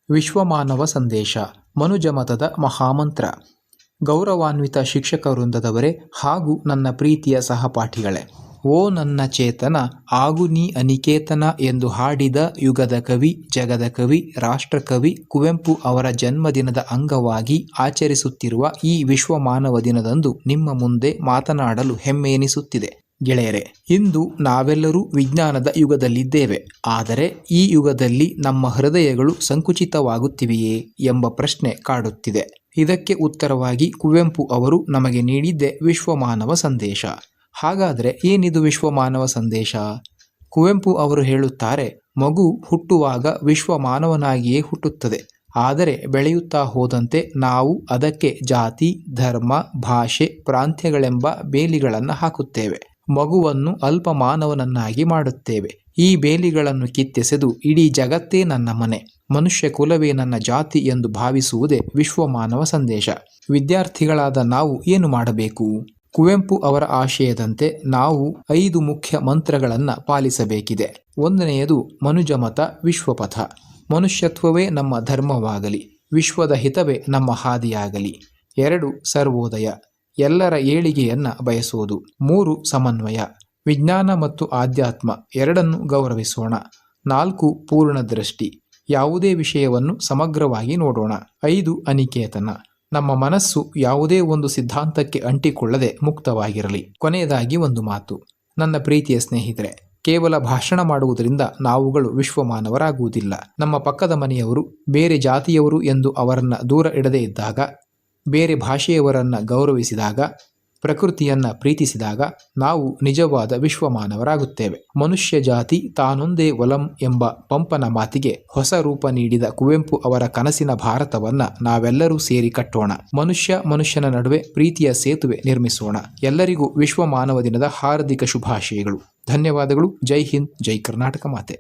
ವಿಶ್ವಮಾನವ ಸಂದೇಶ ಮನುಜಮತದ ಮಹಾಮಂತ್ರ. ಗೌರವಾನ್ವಿತ ಶಿಕ್ಷಕ ವೃಂದದವರೇ ಹಾಗೂ ನನ್ನ ಪ್ರೀತಿಯ ಸಹಪಾಠಿಗಳೇ, ಓ ನನ್ನ ಚೇತನ ಆಗು ನೀ ಅನಿಕೇತನ ಎಂದು ಹಾಡಿದ ಯುಗದ ಕವಿ, ಜಗದ ಕವಿ, ರಾಷ್ಟ್ರಕವಿ ಕುವೆಂಪು ಅವರ ಜನ್ಮದಿನದ ಅಂಗವಾಗಿ ಆಚರಿಸುತ್ತಿರುವ ಈ ವಿಶ್ವ ಮಾನವ ದಿನದಂದು ನಿಮ್ಮ ಮುಂದೆ ಮಾತನಾಡಲು ಹೆಮ್ಮೆ ಎನಿಸುತ್ತಿದೆ. ಗೆಳೆಯರೆ, ಇಂದು ನಾವೆಲ್ಲರೂ ವಿಜ್ಞಾನದ ಯುಗದಲ್ಲಿದ್ದೇವೆ. ಆದರೆ ಈ ಯುಗದಲ್ಲಿ ನಮ್ಮ ಹೃದಯಗಳು ಸಂಕುಚಿತವಾಗುತ್ತಿವೆಯೇ ಎಂಬ ಪ್ರಶ್ನೆ ಕಾಡುತ್ತಿದೆ. ಇದಕ್ಕೆ ಉತ್ತರವಾಗಿ ಕುವೆಂಪು ಅವರು ನಮಗೆ ನೀಡಿದ್ದೇ ವಿಶ್ವಮಾನವ ಸಂದೇಶ. ಹಾಗಾದರೆ ಏನಿದು ವಿಶ್ವಮಾನವ ಸಂದೇಶ? ಕುವೆಂಪು ಅವರು ಹೇಳುತ್ತಾರೆ, ಮಗು ಹುಟ್ಟುವಾಗ ವಿಶ್ವಮಾನವನಾಗಿಯೇ ಹುಟ್ಟುತ್ತದೆ. ಆದರೆ ಬೆಳೆಯುತ್ತಾ ಹೋದಂತೆ ನಾವು ಅದಕ್ಕೆ ಜಾತಿ, ಧರ್ಮ, ಭಾಷೆ, ಪ್ರಾಂತ್ಯಗಳೆಂಬ ಬೇಲಿಗಳನ್ನು ಹಾಕುತ್ತೇವೆ. ಮಗುವನ್ನು ಅಲ್ಪ ಮಾನವನನ್ನಾಗಿ ಮಾಡುತ್ತೇವೆ. ಈ ಬೇಲಿಗಳನ್ನು ಕಿತ್ತೆಸೆದು ಇಡೀ ಜಗತ್ತೇ ನನ್ನ ಮನೆ, ಮನುಷ್ಯ ಕುಲವೇ ನನ್ನ ಜಾತಿ ಎಂದು ಭಾವಿಸುವುದೇ ವಿಶ್ವಮಾನವ ಸಂದೇಶ. ವಿದ್ಯಾರ್ಥಿಗಳಾದ ನಾವು ಏನು ಮಾಡಬೇಕು? ಕುವೆಂಪು ಅವರ ಆಶಯದಂತೆ ನಾವು 5 ಮುಖ್ಯ ಮಂತ್ರಗಳನ್ನು ಪಾಲಿಸಬೇಕಿದೆ. 1ನೆಯದು ಮನುಜಮತ ವಿಶ್ವಪಥ. ಮನುಷ್ಯತ್ವವೇ ನಮ್ಮ ಧರ್ಮವಾಗಲಿ, ವಿಶ್ವದ ಹಿತವೇ ನಮ್ಮ ಹಾದಿಯಾಗಲಿ. 2 ಸರ್ವೋದಯ, ಎಲ್ಲರ ಏಳಿಗೆಯನ್ನು ಬಯಸೋದು. 3 ಸಮನ್ವಯ, ವಿಜ್ಞಾನ ಮತ್ತು ಆಧ್ಯಾತ್ಮ ಎರಡನ್ನೂ ಗೌರವಿಸೋಣ. 4 ಪೂರ್ಣದೃಷ್ಟಿ, ಯಾವುದೇ ವಿಷಯವನ್ನು ಸಮಗ್ರವಾಗಿ ನೋಡೋಣ. 5 ಅನಿಕೇತನ, ನಮ್ಮ ಮನಸ್ಸು ಯಾವುದೇ ಒಂದು ಸಿದ್ಧಾಂತಕ್ಕೆ ಅಂಟಿಕೊಳ್ಳದೆ ಮುಕ್ತವಾಗಿರಲಿ. ಕೊನೆಯದಾಗಿ ಒಂದು ಮಾತು, ನನ್ನ ಪ್ರೀತಿಯ ಸ್ನೇಹಿತರೆ, ಕೇವಲ ಭಾಷಣ ಮಾಡುವುದರಿಂದ ನಾವುಗಳು ವಿಶ್ವಮಾನವರಾಗುವುದಿಲ್ಲ. ನಮ್ಮ ಪಕ್ಕದ ಮನೆಯವರು ಬೇರೆ ಜಾತಿಯವರು ಎಂದು ಅವರನ್ನು ದೂರ ಇಡದೇ ಇದ್ದಾಗ, ಬೇರೆ ಭಾಷೆಯವರನ್ನು ಗೌರವಿಸಿದಾಗ, ಪ್ರಕೃತಿಯನ್ನು ಪ್ರೀತಿಸಿದಾಗ ನಾವು ನಿಜವಾದ ವಿಶ್ವಮಾನವರಾಗುತ್ತೇವೆ. ಮನುಷ್ಯ ಜಾತಿ ತಾನೊಂದೇ ಒಲಂ ಎಂಬ ಪಂಪನ ಮಾತಿಗೆ ಹೊಸ ರೂಪ ನೀಡಿದ ಕುವೆಂಪು ಅವರ ಕನಸಿನ ಭಾರತವನ್ನು ನಾವೆಲ್ಲರೂ ಸೇರಿ ಕಟ್ಟೋಣ. ಮನುಷ್ಯನ ನಡುವೆ ಪ್ರೀತಿಯ ಸೇತುವೆ ನಿರ್ಮಿಸೋಣ. ಎಲ್ಲರಿಗೂ ವಿಶ್ವ ಮಾನವ ದಿನದ ಹಾರ್ದಿಕ ಶುಭಾಶಯಗಳು. ಧನ್ಯವಾದಗಳು. ಜೈ ಹಿಂದ್, ಜೈ ಕರ್ನಾಟಕ ಮಾತೆ.